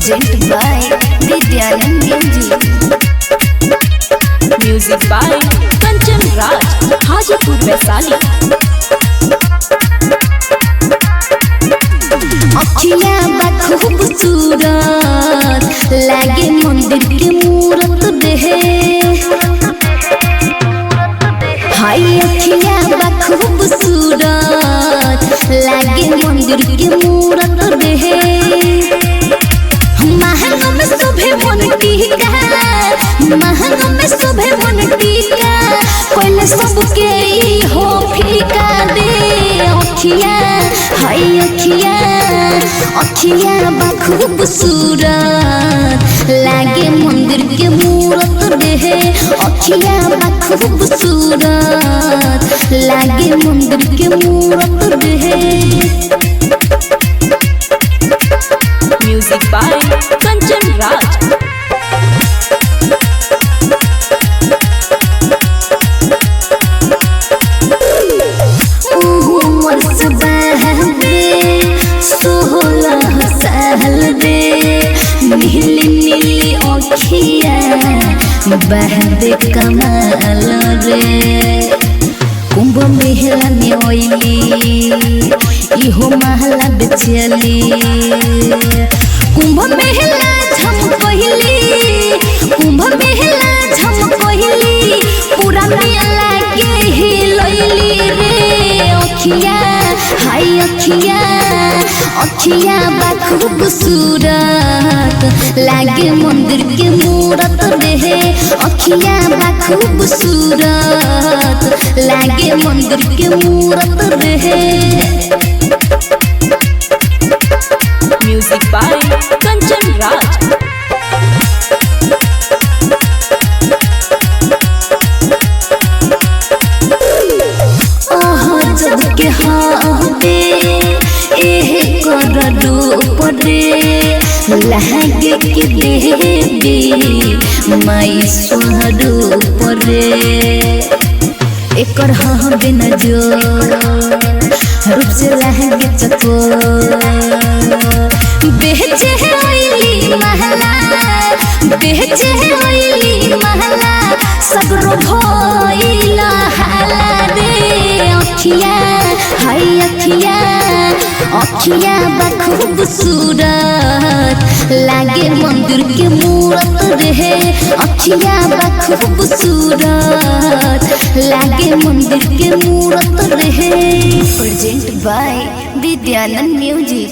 presented by Vidyanand Music. Music by Kanchan Raj, Hajipur Vaisali. अखिया बा खूबसूरत लागे मंदिर के मूरत देहे। हाय अखिया बा खूबसूरत लागे मंदिर के मूरत देहे। महंगों में शोभे मन टीका, महंगों में शोभे मन टीका, कोई सबके हो फीका दे। अखिया हाय अखिया अखिया बा खूबसूरत लागे मंदिर के मूरत देहे। अखिया बा खूबसूरत लागे मंदिर के मूरत देहे। Music by Kanchan Raj. उमर सबहबे 16 साल रे, नीली नीली अखिया बहदे कमाल रे। कुंभ मेला में ओइली इहो महला बेचली। कुंभ मेला झमकइली, कुंभ मेला झमकइली, पूरा मेला के हिलइली रे। अखिया हाय अखिया अखिया बा खूबसूरत लागे मंदिर के मूरत देहे। अखिया बा खूबसूरत लागे मंदिर के मूरत देहे। Music by Kanchan Raj. जब के हाथे एह कर डूब रे, लहगे के देवी माई स्वरूप रे। एकर हबे न जो रूप से लहगे चको बेचे ओइली महला, बेचे ओइली महला, सगरो भइला हाला रे। अखिया हाय अखिया अखिया बा खूबसूरत लागे मंदिर के मूरत रहे। अखिया बा खूबसूरत लागे मंदिर के मूरत रहे। Present by Vidyanand music.